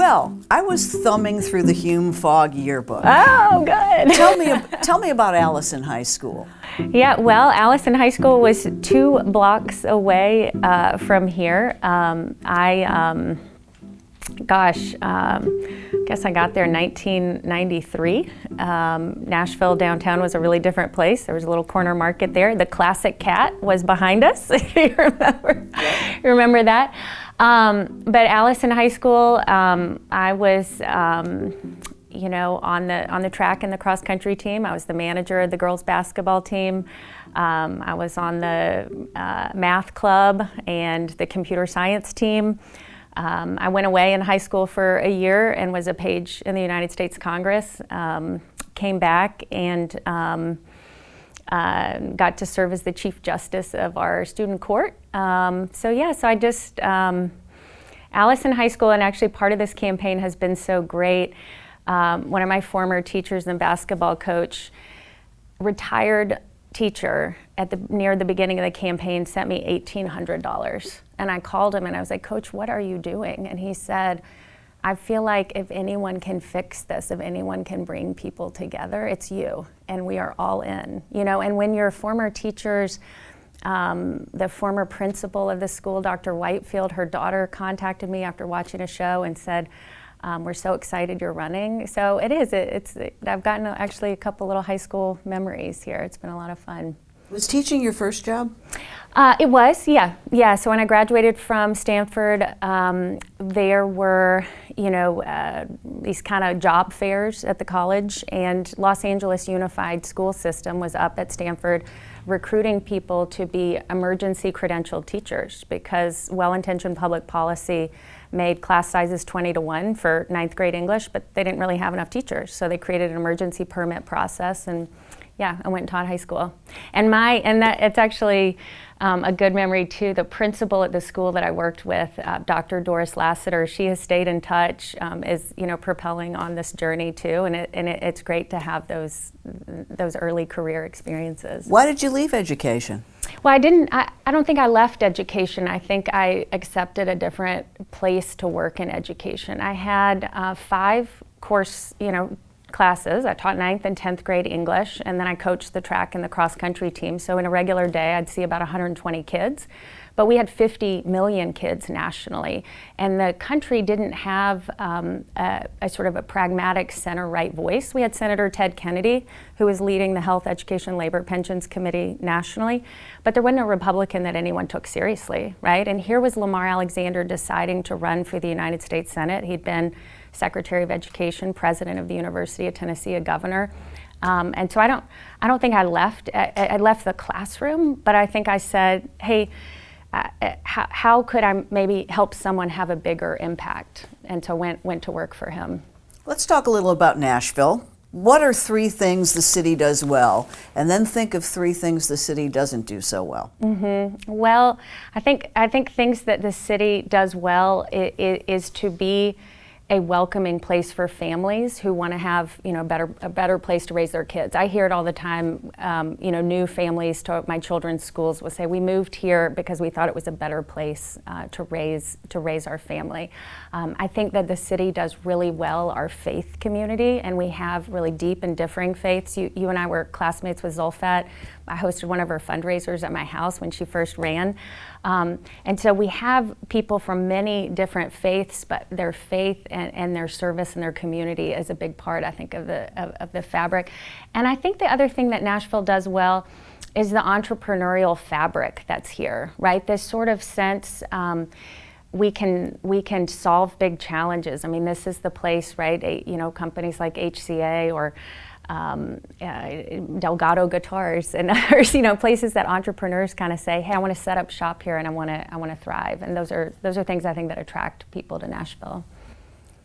Well, I was thumbing through the Hume Fogg yearbook. Oh, good. Tell me about Allison High School. Yeah, well, Allison High School was 2 blocks away from here. Guess I got there in 1993. Nashville downtown was a really different place. There was a little corner market there. The classic cat was behind us. You remember that? But Allison High School, I was, on the track and the cross country team. I was the manager of the girls basketball team. I was on the math club and the computer science team. I went away in high school for a year and was a page in the United States Congress. Came back and got to serve as the Chief Justice of our student court. Allison High School, and actually part of this campaign has been so great. One of my former teachers and basketball coach, retired teacher near the beginning of the campaign, sent me $1,800. And I called him and I was like, Coach, what are you doing? And he said, I feel like if anyone can fix this, if anyone can bring people together, it's you, and we are all in. And when your former teachers, the former principal of the school, Dr. Whitefield, her daughter contacted me after watching a show and said, we're so excited you're running. So it is, I've gotten actually a couple little high school memories here. It's been a lot of fun. Was teaching your first job? It was, yeah. So when I graduated from Stanford, there were, these kind of job fairs at the college, and Los Angeles Unified School System was up at Stanford recruiting people to be emergency credentialed teachers, because well-intentioned public policy made class sizes 20-1 for 9th grade English, but they didn't really have enough teachers. So they created an emergency permit process, and yeah, I went and taught high school. It's actually a good memory too. The principal at the school that I worked with, Dr. Doris Lassiter, she has stayed in touch, is propelling on this journey too, and it's great to have those early career experiences. Why did you leave education? Well, I don't think I left education. I think I accepted a different place to work in education. I had 5 course, classes. I taught 9th and 10th grade English, and then I coached the track and the cross country team. So in a regular day, I'd see about 120 kids. But we had 50 million kids nationally, and the country didn't have a sort of a pragmatic center-right voice. We had Senator Ted Kennedy, who was leading the Health, Education, Labor, Pensions Committee nationally, but there wasn't a Republican that anyone took seriously, right? And here was Lamar Alexander deciding to run for the United States Senate. He'd been Secretary of Education, President of the University of Tennessee, a governor. And so I don't think I left the classroom, but I think I said, hey, how could I maybe help someone have a bigger impact? And so went to work for him. Let's talk a little about Nashville. What are 3 things the city does well? And then think of 3 things the city doesn't do so well. Mm-hmm. Well, I think things that the city does well is to be a welcoming place for families who want to have, a better place to raise their kids. I hear it all the time. New families to my children's schools will say, we moved here because we thought it was a better place to raise our family. I think that the city does really well our faith community, and we have really deep and differing faiths. You and I were classmates with Zulfat. I hosted one of her fundraisers at my house when she first ran. And so we have people from many different faiths, but their faith and their service and their community is a big part, I think, of the fabric. And I think the other thing that Nashville does well is the entrepreneurial fabric that's here, right? This sort of sense we can solve big challenges. I mean, this is the place, right? Companies like HCA or Delgado Guitars and others, places that entrepreneurs kind of say, hey, I want to set up shop here and I want to thrive. And those are things I think that attract people to Nashville.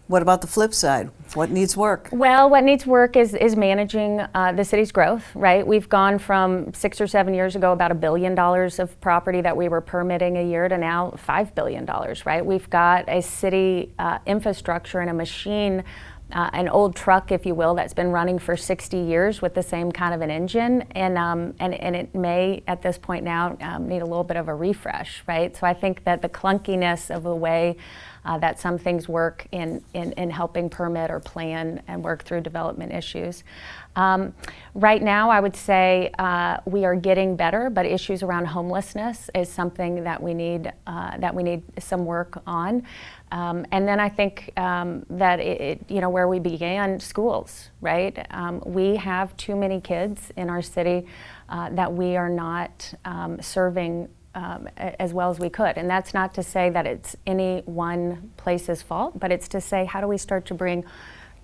What about the flip side? What needs work? Well, what needs work is managing the city's growth, right? We've gone from 6 or 7 years ago, about $1 billion of property that we were permitting a year to now $5 billion, right? We've got a city infrastructure and a machine, an old truck, if you will, that's been running for 60 years with the same kind of an engine, and it may, at this point now, need a little bit of a refresh, right? So I think that the clunkiness of the way that some things work in helping permit or plan and work through development issues. Right now, I would say we are getting better, but issues around homelessness is something that we need some work on. And then I think that where we began, schools, right? We have too many kids in our city that we are not serving as well as we could. And that's not to say that it's any one place's fault, but it's to say, how do we start to bring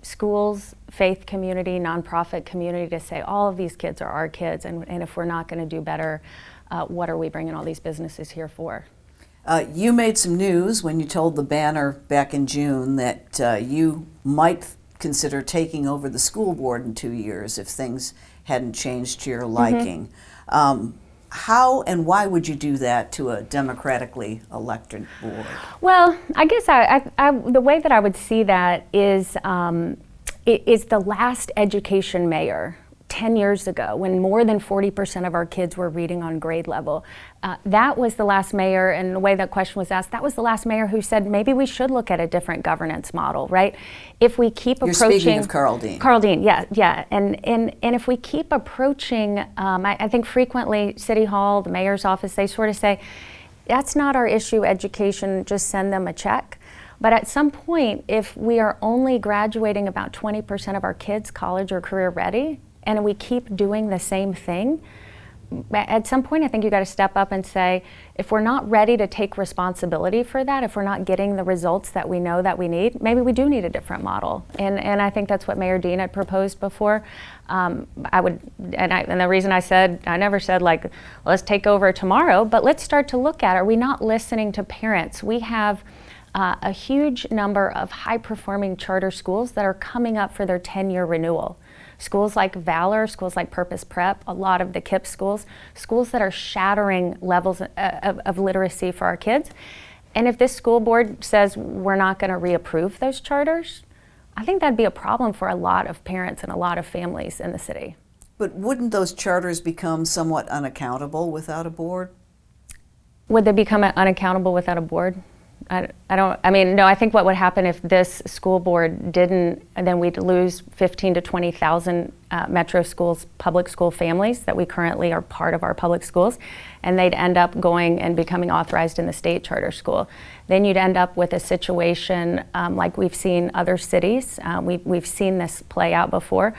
schools, faith community, nonprofit community to say all of these kids are our kids, and if we're not going to do better, what are we bringing all these businesses here for? You made some news when you told the Banner back in June that you might consider taking over the school board in 2 years if things hadn't changed to your liking. How and why would you do that to a democratically elected board? Well, I guess the way that I would see that is the last education mayor 10 years ago, when more than 40% of our kids were reading on grade level. That was the last mayor, and the way that question was asked, that was the last mayor who said maybe we should look at a different governance model, right? If we keep You're approaching— speaking of Carl Dean. Carl Dean, yeah. And if we keep approaching, I think frequently City Hall, the mayor's office, they sort of say, that's not our issue, education, just send them a check. But at some point, if we are only graduating about 20% of our kids college or career ready, and we keep doing the same thing, at some point I think you got to step up and say, if we're not ready to take responsibility for that, if we're not getting the results that we know that we need, maybe we do need a different model. And I think that's what Mayor Dean had proposed before. And the reason I never said like, let's take over tomorrow, but let's start to look at, are we not listening to parents? We have a huge number of high-performing charter schools that are coming up for their 10-year renewal. Schools like Valor, schools like Purpose Prep, a lot of the KIPP schools that are shattering levels of literacy for our kids. And if this school board says we're not going to reapprove those charters, I think that'd be a problem for a lot of parents and a lot of families in the city. But wouldn't those charters become somewhat unaccountable without a board? Would they become unaccountable without a board? I think what would happen if this school board didn't, then we'd lose 15 to 20,000 metro schools, public school families that we currently are part of our public schools, and they'd end up going and becoming authorized in the state charter school. Then you'd end up with a situation like we've seen other cities. We've seen this play out before.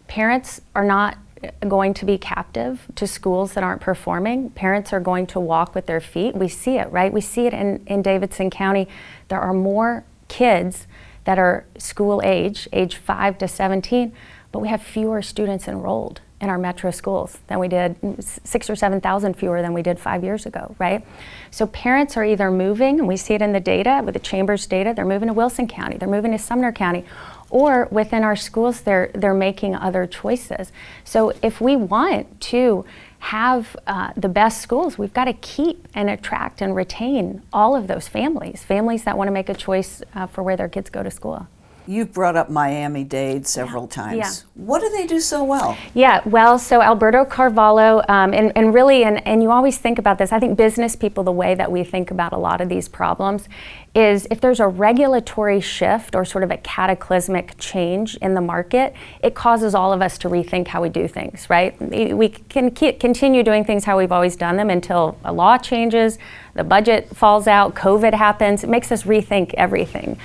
Parents are not going to be captive to schools that aren't performing. Parents are going to walk with their feet. We see it, right? We see it in Davidson County. There are more kids that are school age 5 to 17, but we have fewer students enrolled in our metro schools than we did, 6,000 or 7,000 fewer than we did 5 years ago, right? So parents are either moving, and we see it in the data, with the Chamber's data, they're moving to Wilson County, they're moving to Sumner County, or within our schools, they're making other choices. So if we want to have the best schools, we've got to keep and attract and retain all of those families that want to make a choice for where their kids go to school. You've brought up Miami-Dade several times. Yeah. What do they do so well? Yeah, well, so Alberto Carvalho, and really, and you always think about this, I think business people, the way that we think about a lot of these problems is if there's a regulatory shift or sort of a cataclysmic change in the market, it causes all of us to rethink how we do things, right? We can continue doing things how we've always done them until a law changes, the budget falls out, COVID happens, it makes us rethink everything.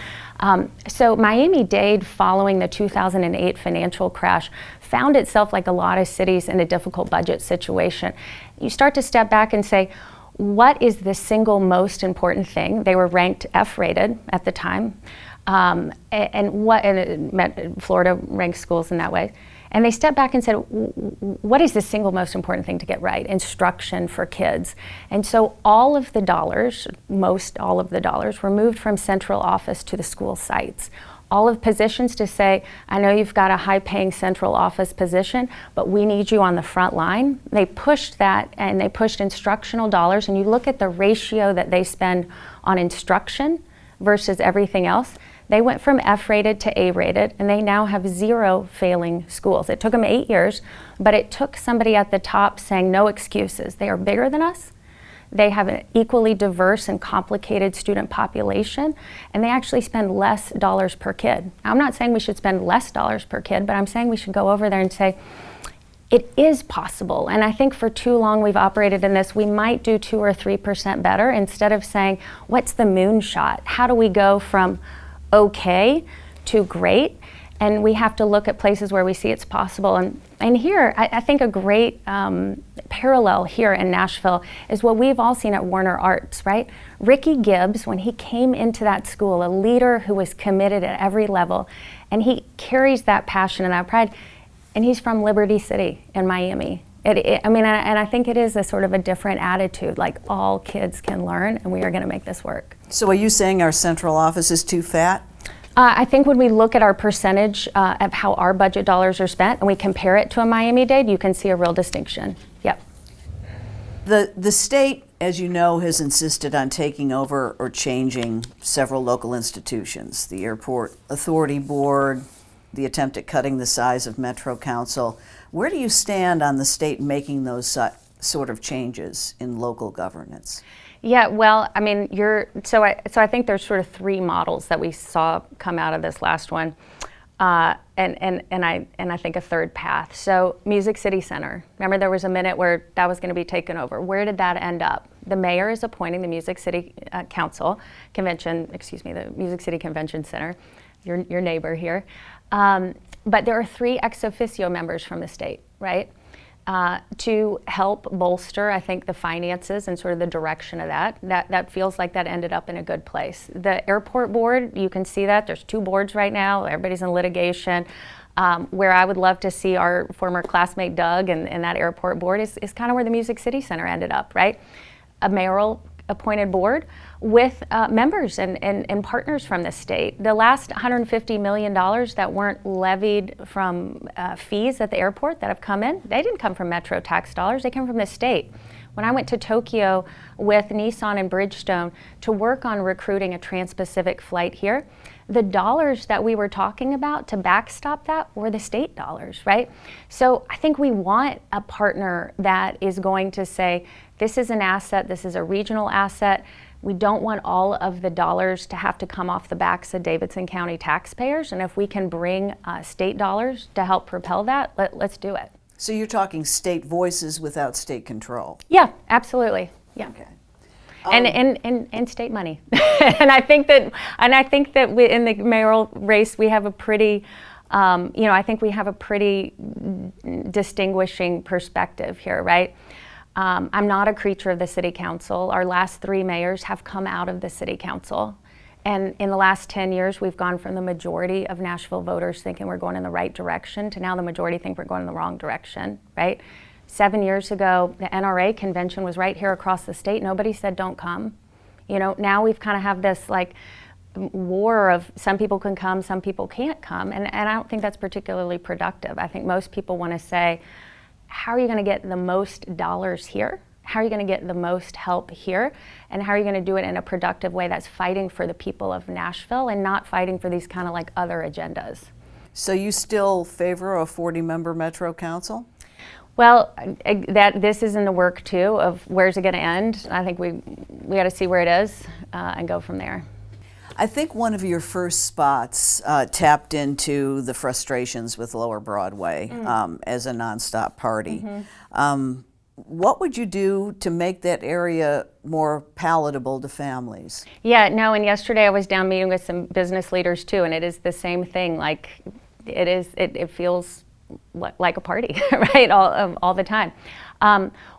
So Miami-Dade, following the 2008 financial crash, found itself, like a lot of cities, in a difficult budget situation. You start to step back and say, what is the single most important thing? They were ranked F-rated at the time, and Florida ranks schools in that way. And they stepped back and said, what is the single most important thing to get right? Instruction for kids. And so all of the dollars, most all of the dollars, were moved from central office to the school sites. All of positions to say, I know you've got a high-paying central office position, but we need you on the front line. They pushed that, and they pushed instructional dollars, and you look at the ratio that they spend on instruction versus everything else. They went from F-rated to A-rated, and they now have 0 failing schools. It took them 8 years, but it took somebody at the top saying no excuses. They are bigger than us. They have an equally diverse and complicated student population, and they actually spend less dollars per kid. I'm not saying we should spend less dollars per kid, but I'm saying we should go over there and say, it is possible. And I think for too long we've operated in this, we might do 2 or 3% better instead of saying, what's the moonshot? How do we go from okay to great? And we have to look at places where we see it's possible. And here, I think a great parallel here in Nashville is what we've all seen at Warner Arts, right? Ricky Gibbs, when he came into that school, a leader who was committed at every level, and he carries that passion and that pride, and he's from Liberty City in Miami. I think it is a sort of a different attitude, like all kids can learn, and we are gonna make this work. So are you saying our central office is too fat? I think when we look at our percentage of how our budget dollars are spent and we compare it to a Miami-Dade, you can see a real distinction. Yep. The state, as you know, has insisted on taking over or changing several local institutions. The Airport Authority Board, the attempt at cutting the size of Metro Council. Where do you stand on the state making those sort of changes in local governance? Yeah, well, I mean, so I think there's sort of 3 models that we saw come out of this last one, and I think a third path. So Music City Center. Remember, there was a minute where that was going to be taken over. Where did that end up? The mayor is appointing the Music City the Music City Convention Center, your neighbor here. But there are 3 ex officio members from the state, right? To help bolster, I think, the finances and sort of the direction of that feels like that ended up in a good place. The airport board, you can see that there's 2 boards right now. Everybody's in litigation. Where I would love to see our former classmate Doug and that airport board is kind of where the Music City Center ended up, right? A mayoral appointed board with members and partners from the state. The last $150 million that weren't levied from fees at the airport that have come in, they didn't come from Metro tax dollars, they came from the state. When I went to Tokyo with Nissan and Bridgestone to work on recruiting a trans-Pacific flight here, the dollars that we were talking about to backstop that were the state dollars, right? So I think we want a partner that is going to say, this is an asset, this is a regional asset. We don't want all of the dollars to have to come off the backs of Davidson County taxpayers. And if we can bring state dollars to help propel that, let's do it. So you're talking state voices without state control? Yeah, absolutely. Yeah. Okay. And state money. and I think that in the mayoral race we have a pretty, I think we have a pretty distinguishing perspective here, right? I'm not a creature of the city council. Our last 3 mayors have come out of the city council. And in the last 10 years, we've gone from the majority of Nashville voters thinking we're going in the right direction to now the majority think we're going in the wrong direction, right? 7 years ago, the NRA convention was right here across the state. Nobody said don't come. Now we've kind of have this like war of some people can come, some people can't come. And I don't think that's particularly productive. I think most people want to say, how are you going to get the most dollars here? How are you going to get the most help here? And how are you going to do it in a productive way that's fighting for the people of Nashville and not fighting for these kind of like other agendas? So you still favor a 40-member Metro Council? Well, this is in the work too of where's it going to end. I think we got to see where it is and go from there. I think one of your first spots tapped into the frustrations with Lower Broadway as a nonstop party. Mm-hmm. What would you do to make that area more palatable to families? Yeah, no, and yesterday I was down meeting with some business leaders too, and it is the same thing. Like, it feels like a party, right, all the time.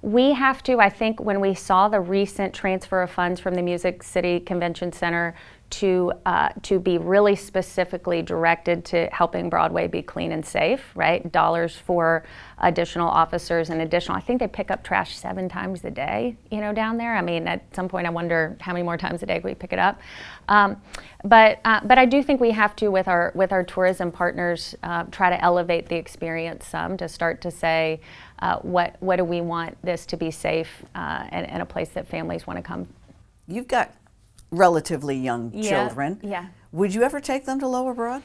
We have to, I think, when we saw the recent transfer of funds from the Music City Convention Center to be really specifically directed to helping Broadway be clean and safe, right? Dollars for additional officers and I think they pick up trash 7 times a day, down there. I mean, at some point I wonder how many more times a day we pick it up. But I do think we have to, with our tourism partners, try to elevate the experience some to start to say, what do we want this to be safe and a place that families want to come. You've got relatively young children. Yeah. Would you ever take them to Lower Broad?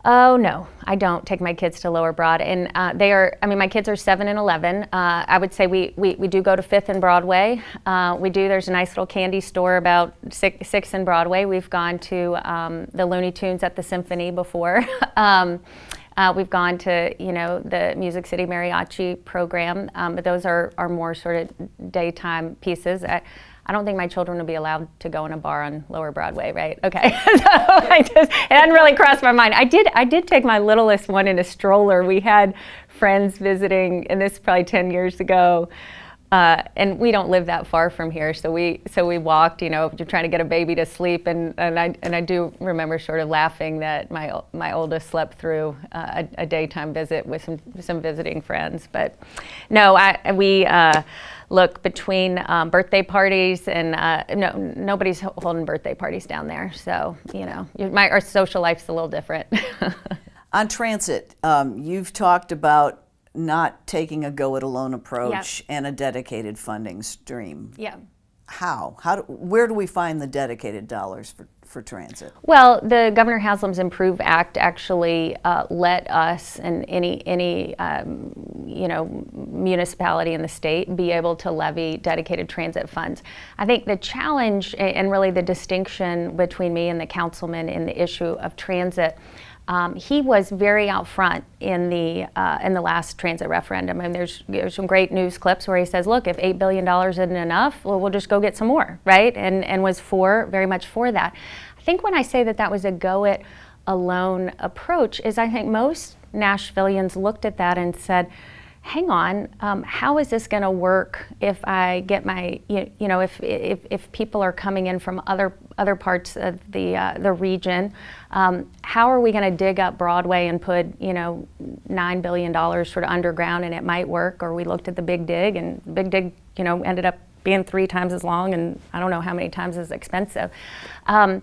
Oh, no, I don't take my kids to Lower Broad. And my kids are 7 and 11. I would say we do go to 5th and Broadway. There's a nice little candy store about 6th and Broadway. We've gone to the Looney Tunes at the Symphony before. We've gone to, the Music City Mariachi program, but those are more sort of daytime pieces. I don't think my children will be allowed to go in a bar on Lower Broadway, right? Okay, so it hadn't really crossed my mind. I did take my littlest one in a stroller. We had friends visiting, and this is probably 10 years ago, and we don't live that far from here, so we walked, trying to get a baby to sleep, and I do remember sort of laughing that my oldest slept through a daytime visit with some visiting friends. But no, we look, between birthday parties and nobody's holding birthday parties down there, so our social life's a little different. On transit, you've talked about not taking a go-it-alone approach and a dedicated funding stream. Yeah. Where do we find the dedicated dollars for transit? Well, the Governor Haslam's Improve Act actually let us and any municipality in the state be able to levy dedicated transit funds. I think the challenge and really the distinction between me and the councilman in the issue of transit, he was very out front in the last transit referendum. And there's some great news clips where he says, look, if $8 billion isn't enough, well, we'll just go get some more, right? And was very much for that. I think when I say that was a go-it-alone approach is I think most Nashvillians looked at that and said, hang on, how is this going to work if I get if people are coming in from other parts of the region? How are we going to dig up Broadway and put $9 billion sort of underground and it might work? Or we looked at the Big Dig, and the Big Dig ended up being 3 times as long and I don't know how many times as expensive. And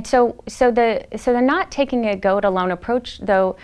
so the not taking a go-it-alone approach, though,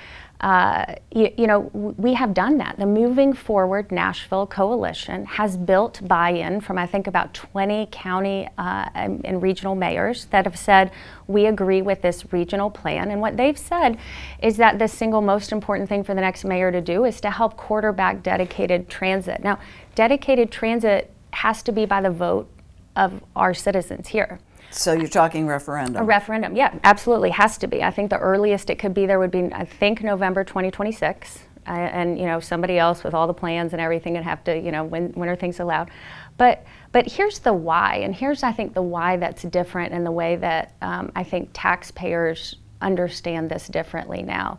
we have done that. The Moving Forward Nashville Coalition has built buy-in from I think about 20 county and regional mayors that have said we agree with this regional plan. And what they've said is that the single most important thing for the next mayor to do is to help quarterback dedicated transit. Now, dedicated transit has to be by the vote of our citizens here. So you're talking referendum? A referendum, yeah, absolutely, has to be. I think the earliest it could be there would be, I think, November 2026. And somebody else with all the plans and everything would have to, when are things allowed? But here's the why, and here's, I think, the why that's different and the way that I think taxpayers understand this differently now.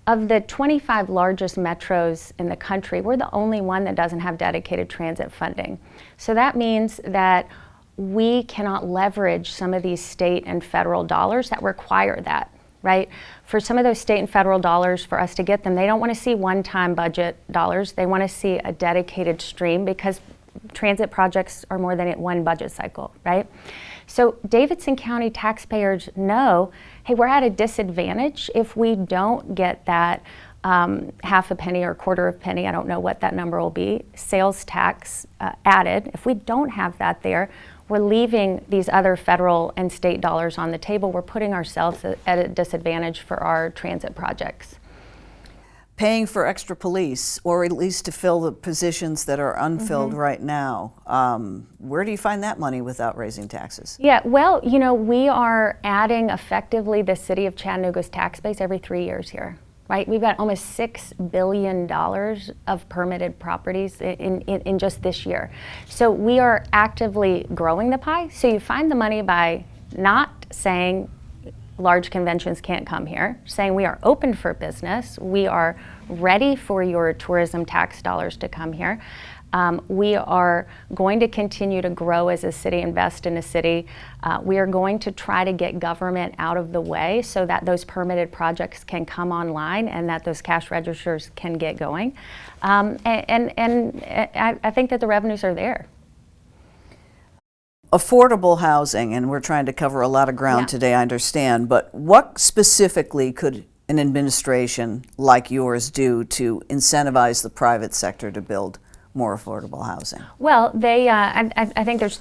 Of the 25 largest metros in the country, we're the only one that doesn't have dedicated transit funding. So that means that we cannot leverage some of these state and federal dollars that require that, right? For some of those state and federal dollars, for us to get them, they don't want to see one-time budget dollars. They want to see a dedicated stream because transit projects are more than one budget cycle, right? So Davidson County taxpayers know, hey, we're at a disadvantage if we don't get that half a penny or quarter of a penny, I don't know what that number will be, sales tax added. If we don't have that there, we're leaving these other federal and state dollars on the table. We're putting ourselves at a disadvantage for our transit projects. Paying for extra police, or at least to fill the positions that are unfilled right now. Where do you find that money without raising taxes? Yeah, well, we are adding effectively the city of Chattanooga's tax base every 3 years here. Right, we've got almost $6 billion of permitted properties in just this year. So we are actively growing the pie. So you find the money by not saying large conventions can't come here, saying we are open for business, we are ready for your tourism tax dollars to come here. We are going to continue to grow as a city, invest in a city. We are going to try to get government out of the way so that those permitted projects can come online and that those cash registers can get going. And I think that the revenues are there. Affordable housing, and we're trying to cover a lot of ground today, I understand, but what specifically could an administration like yours do to incentivize the private sector to build more affordable housing? Well, I think there's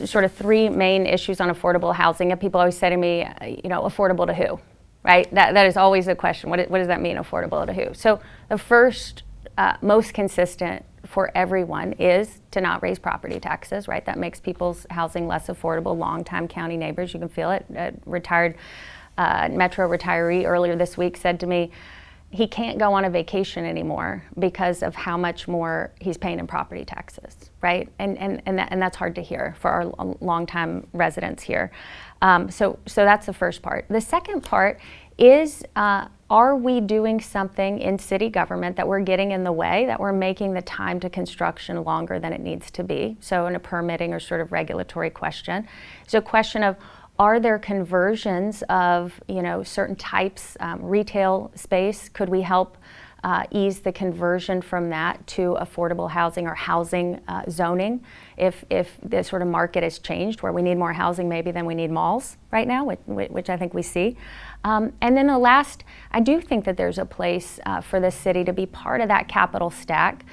sort of three main issues on affordable housing. And people always say to me, affordable to who? right? That is always a question. What does that mean, affordable to who? So the first, most consistent for everyone is to not raise property taxes, right? That makes people's housing less affordable. Longtime county neighbors, you can feel it. A retired Metro retiree earlier this week said to me, he can't go on a vacation anymore because of how much more he's paying in property taxes, right? And that's hard to hear for our longtime residents here. So that's the first part. The second part is, are we doing something in city government that we're getting in the way, that we're making the time to construction longer than it needs to be? So in a permitting or sort of regulatory question. So a question of, are there conversions of certain types, retail space? Could we help ease the conversion from that to affordable housing or housing zoning? If the sort of market has changed where we need more housing maybe than we need malls right now, which I think we see. And then the last, I do think that there's a place for the city to be part of that capital stack,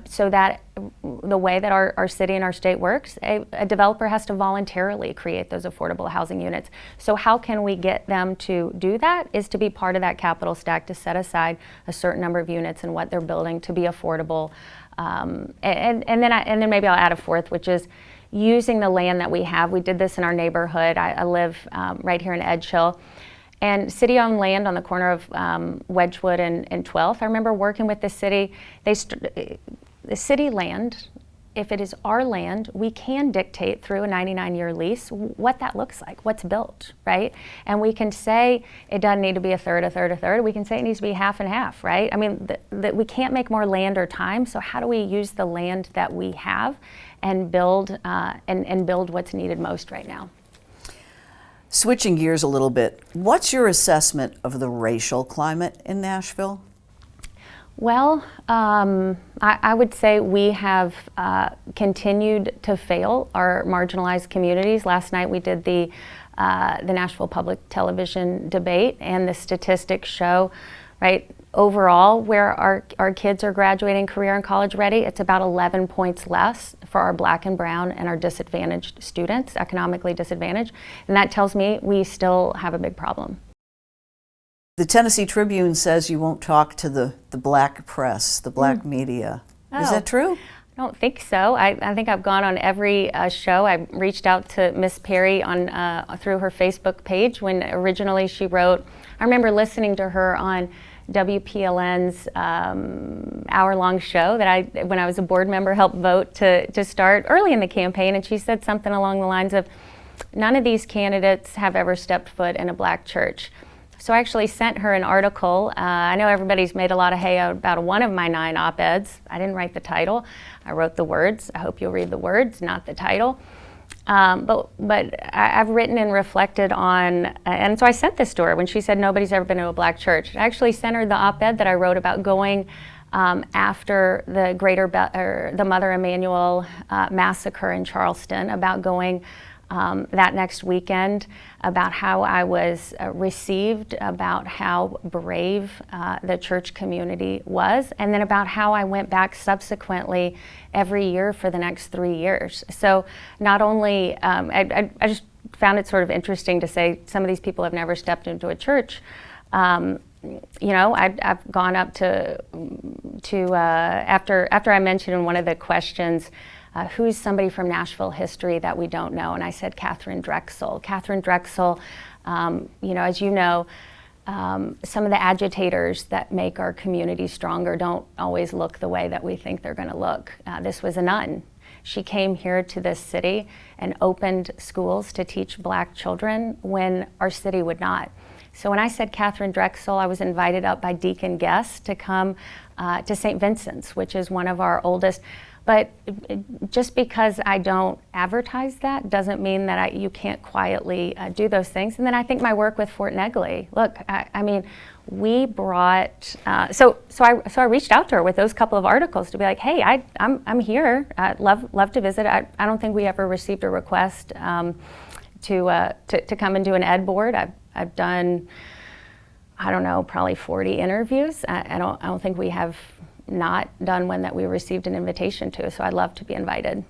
so that the way that our city and our state works, a developer has to voluntarily create those affordable housing units. So how can we get them to do that is to be part of that capital stack, to set aside a certain number of units and what they're building to be affordable. And then maybe I'll add a fourth, which is using the land that we have. We did this in our neighborhood. I live right here in Edge Hill. And city-owned land on the corner of Wedgwood and 12th. I remember working with the city. The city land, if it is our land, we can dictate through a 99-year lease what that looks like, what's built, right? And we can say it doesn't need to be a third, a third, a third. We can say it needs to be half and half, right? I mean, we can't make more land or time, so how do we use the land that we have and build and build what's needed most right now? Switching gears a little bit, what's your assessment of the racial climate in Nashville? Well, I would say we have continued to fail our marginalized communities. Last night we did the Nashville Public Television debate, and the statistics show, right, overall where our kids are graduating career and college ready, it's about 11 points less for our Black and brown and our disadvantaged students, economically disadvantaged. And that tells me we still have a big problem. The Tennessee Tribune says you won't talk to the black press, the black media. Is that true? I don't think so. I think I've gone on every show. I reached out to Miss Perry on through her Facebook page when originally she wrote. I remember listening to her on WPLN's hour-long show that when I was a board member, helped vote to start early in the campaign, and she said something along the lines of, none of these candidates have ever stepped foot in a black church. So I actually sent her an article. I know everybody's made a lot of hay about one of my 9 op-eds. I didn't write the title. I wrote the words. I hope you'll read the words, not the title. But I've written and reflected on, and so I sent this to her when she said nobody's ever been to a black church. I actually sent her the op-ed that I wrote about going after the Mother Emanuel massacre in Charleston, about going that next weekend, about how I was received, about how brave the church community was, and then about how I went back subsequently every year for the next 3 years. So not only, I just found it sort of interesting to say some of these people have never stepped into a church. I've gone up to after I mentioned in one of the questions, who's somebody from Nashville history that we don't know? And I said Catherine Drexel. Catherine Drexel, as you know, some of the agitators that make our community stronger don't always look the way that we think they're going to look. This was a nun. She came here to this city and opened schools to teach black children when our city would not. So when I said Catherine Drexel, I was invited up by Deacon Guest to come to St. Vincent's, which is one of our oldest. But just because I don't advertise that doesn't mean that you can't quietly do those things. And then I think my work with Fort Negley. Look, I mean, we brought. So I reached out to her with those couple of articles to be like, hey, I'm here. I'd love to visit. I don't think we ever received a request to come and do an ed board. I've done, I don't know, probably 40 interviews. I don't think we have not done one that we received an invitation to, so I'd love to be invited.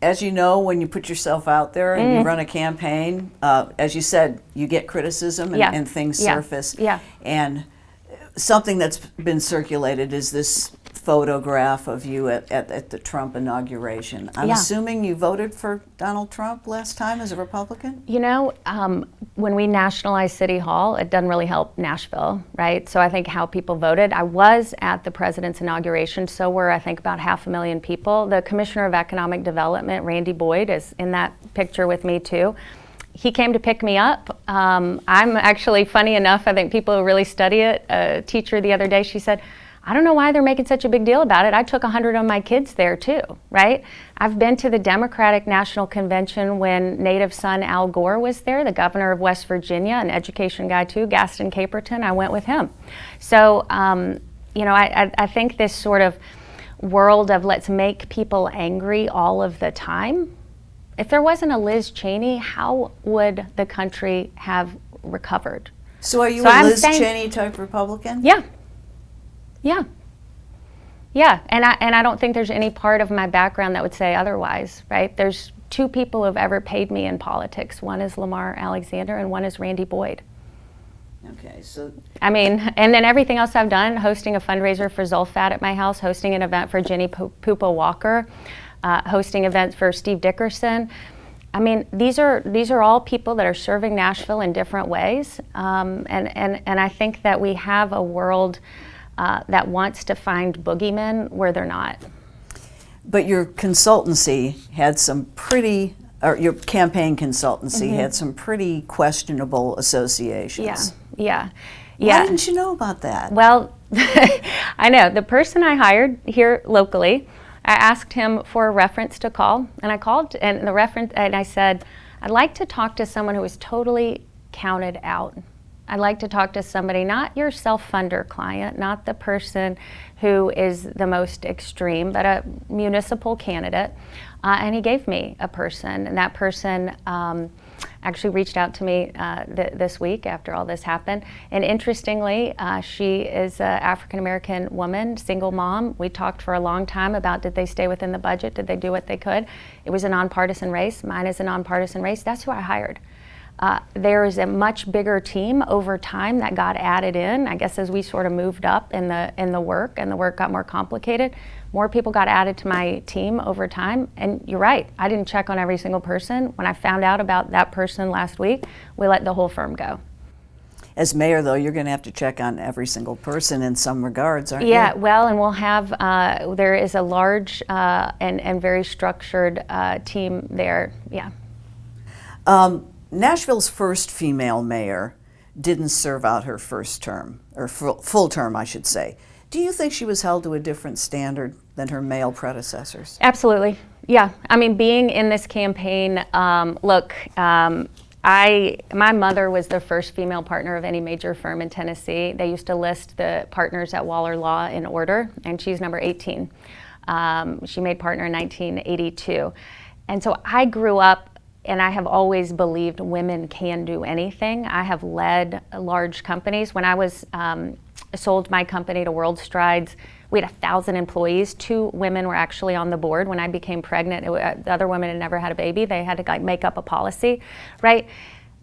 as you know, when you put yourself out there and you run a campaign, as you said, you get criticism and things surface. Yeah. And something that's been circulated is this photograph of you at the Trump inauguration. I'm assuming you voted for Donald Trump last time as a Republican? You know, when we nationalized City Hall, it doesn't really help Nashville, right? So I think how people voted. I was at the president's inauguration, so were I think about 500,000 people. The Commissioner of Economic Development, Randy Boyd, is in that picture with me too. He came to pick me up. I'm actually, funny enough, I think people who really study it, a teacher the other day, she said, I don't know why they're making such a big deal about it. I took 100 of my kids there too, right? I've been to the Democratic National Convention when native son Al Gore was there, the governor of West Virginia, an education guy too, Gaston Caperton. I went with him. So, you know, I think this sort of world of let's make people angry all of the time. If there wasn't a Liz Cheney, how would the country have recovered? So are you a Liz Cheney type Republican? Yeah. Yeah, and I don't think there's any part of my background that would say otherwise, right? There's two people who've ever paid me in politics. One is Lamar Alexander and one is Randy Boyd. Okay, so... I mean, and then everything else I've done, hosting a fundraiser for Zolfat at my house, hosting an event for Jenny Pupa Walker, hosting events for Steve Dickerson. I mean, these are all people that are serving Nashville in different ways, and I think that we have a world that wants to find boogeymen where they're not. But your consultancy had some pretty, or your campaign consultancy had some pretty questionable associations. Yeah. Why didn't you know about that? Well, I know. The person I hired here locally, I asked him for a reference to call, and I called, and I said, I'd like to talk to someone who was totally counted out. I'd like to talk to somebody, not your self-funder client, not the person who is the most extreme, but a municipal candidate. And he gave me a person, and that person actually reached out to me this week after all this happened. And interestingly, she is an African-American woman, single mom. We talked for a long time about did they stay within the budget, did they do what they could. It was a nonpartisan race. Mine is a nonpartisan race. That's who I hired. There is a much bigger team over time that got added in. I guess as we sort of moved up in the work and the work got more complicated, more people got added to my team over time. And you're right, I didn't check on every single person. When I found out about that person last week, we let the whole firm go. As mayor, though, you're going to have to check on every single person in some regards, aren't you? Yeah, well, and we'll have, there is a large and very structured team there, yeah. Nashville's first female mayor didn't serve out her first term, or full term, I should say. Do you think she was held to a different standard than her male predecessors? Absolutely, yeah. I mean, being in this campaign, look, my mother was the first female partner of any major firm in Tennessee. They used to list the partners at Waller Law in order, and she's number 18. She made partner in 1982. And so I grew up, and I have always believed women can do anything. I have led large companies. When I was sold my company to World Strides, we had 1,000 employees. 2 women were actually on the board. When I became pregnant, the other women had never had a baby. They had to make up a policy, right?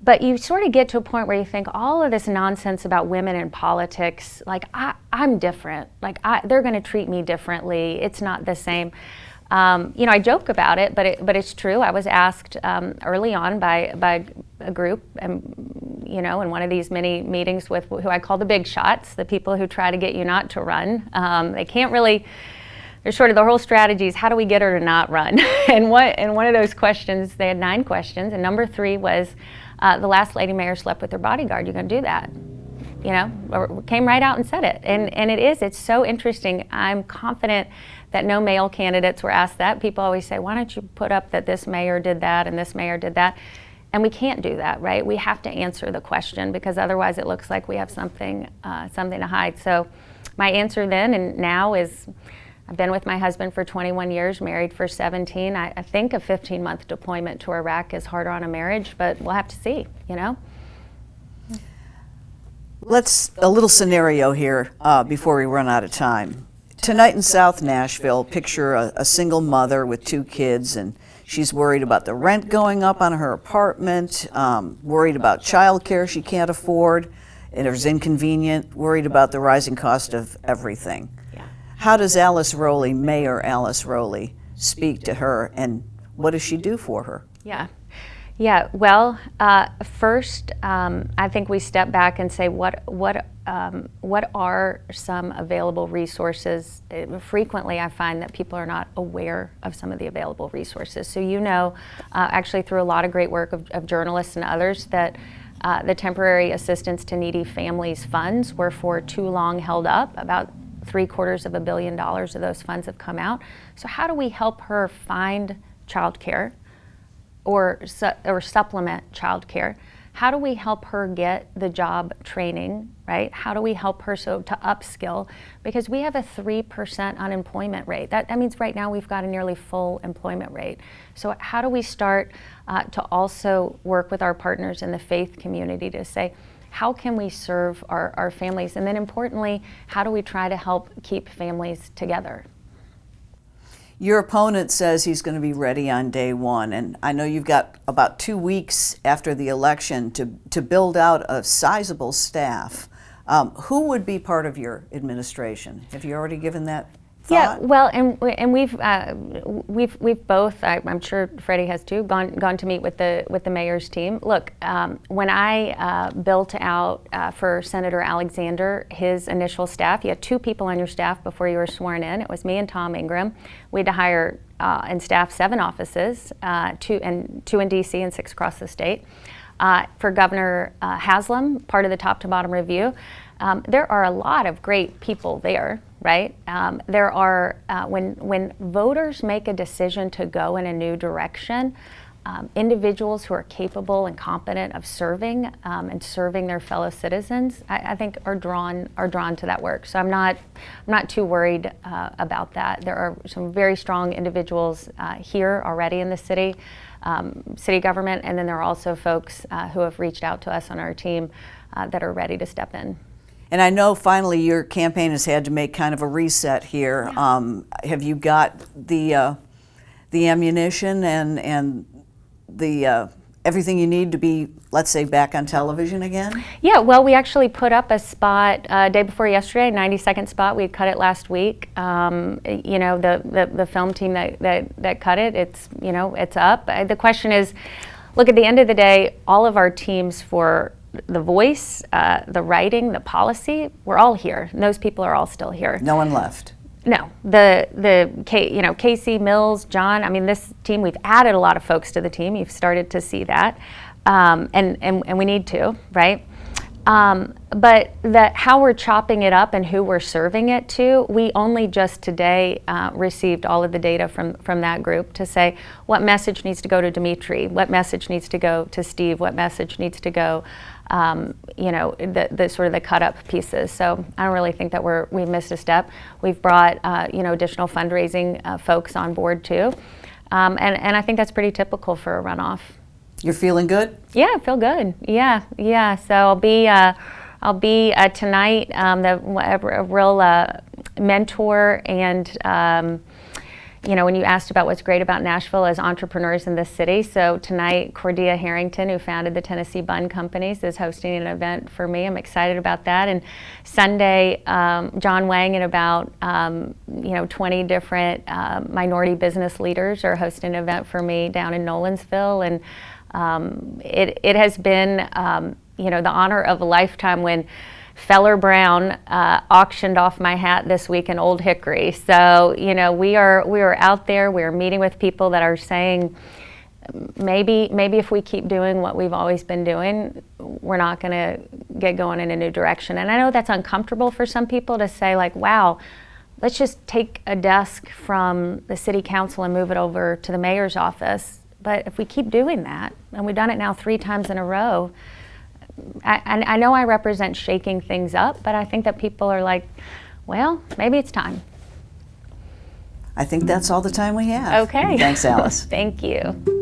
But you sort of get to a point where you think all of this nonsense about women in politics, like I'm different. Like they're going to treat me differently. It's not the same. You know, I joke about it, but it's true. I was asked early on by a group, you know, in one of these mini meetings with who I call the big shots, the people who try to get you not to run. They can't really. There's sort of the whole strategy is how do we get her to not run? And one of those questions, they had 9 questions, and number 3 was the last lady mayor slept with her bodyguard. You gonna do that? You know, or came right out and said it. And it's so interesting. I'm confident that no male candidates were asked that. People always say, why don't you put up that this mayor did that and this mayor did that? And we can't do that, right? We have to answer the question because otherwise it looks like we have something to hide. So my answer then and now is I've been with my husband for 21 years, married for 17. I think a 15-month deployment to Iraq is harder on a marriage, but we'll have to see, you know? Let's, a little scenario here before we run out of time. Tonight in South Nashville, picture a single mother with 2 kids, and She's worried about the rent going up on her apartment, worried about childcare she can't afford, it is inconvenient, worried about the rising cost of everything. Yeah. How does Alice Rolli, Mayor Alice Rolli, speak to her, and what does she do for her? Yeah. Yeah, well, first, I think we step back and say, what are some available resources? Frequently, I find that people are not aware of some of the available resources. So actually through a lot of great work of journalists and others, that the Temporary Assistance to Needy Families funds were for too long held up. About $750 million of those funds have come out. So how do we help her find childcare? Or supplement childcare? How do we help her get the job training, right? How do we help her to upskill? Because we have a 3% unemployment rate. That means right now we've got a nearly full employment rate. So how do we start to also work with our partners in the faith community to say, how can we serve our families? And then importantly, how do we try to help keep families together? Your opponent says he's going to be ready on day one, and I know you've got about 2 weeks after the election to build out a sizable staff. Who would be part of your administration? Have you already given that thought? Yeah, well, and we've both, I'm sure Freddie has too, gone to meet with the mayor's team. Look, when I built out for Senator Alexander his initial staff, you had 2 people on your staff before you were sworn in. It was me and Tom Ingram. We had to hire and staff 7 offices, 2 in DC and 6 across the state. For Governor Haslam, part of the top to bottom review, there are a lot of great people there. Right? There are, when voters make a decision to go in a new direction, individuals who are capable and competent of serving and serving their fellow citizens, I think are drawn to that work. So I'm not too worried about that. There are some very strong individuals here already in the city government, and then there are also folks who have reached out to us on our team that are ready to step in. And I know finally your campaign has had to make kind of a reset here. Yeah. Have you got the ammunition and the everything you need to be, let's say, back on television again? Yeah, well, we actually put up a spot day before yesterday, a 90-second spot. We cut it last week. The film team that cut it, it's up. The question is, look, at the end of the day, all of our teams for the voice, the writing, the policy, we're all here. And those people are all still here. No one left. No, Casey, Mills, John. This team, we've added a lot of folks to the team. You've started to see that, and we need to, right? But how we're chopping it up and who we're serving it to, we only just today received all of the data from that group to say what message needs to go to Demetria, what message needs to go to Steve, what message needs to go, the sort of the cut up pieces. So I don't really think that we've missed a step. We've brought additional fundraising folks on board too, and I think that's pretty typical for a runoff. You're feeling good? Yeah, I feel good. Yeah. So I'll be tonight a real mentor, and when you asked about what's great about Nashville as entrepreneurs in this city. So tonight, Cordia Harrington, who founded the Tennessee Bun Companies, is hosting an event for me. I'm excited about that. And Sunday, John Wang and about 20 different minority business leaders are hosting an event for me down in Nolensville, and it has been the honor of a lifetime when Feller Brown auctioned off my hat this week in Old Hickory. So we are out there. We are meeting with people that are saying maybe if we keep doing what we've always been doing, we're not going to get going in a new direction. And I know that's uncomfortable for some people to say, like, wow, let's just take a desk from the city council and move it over to the mayor's office. But if we keep doing that, and we've done it now 3 times in a row, I know I represent shaking things up, but I think that people are like, well, maybe it's time. I think that's all the time we have. Okay. Thanks, Alice. Thank you.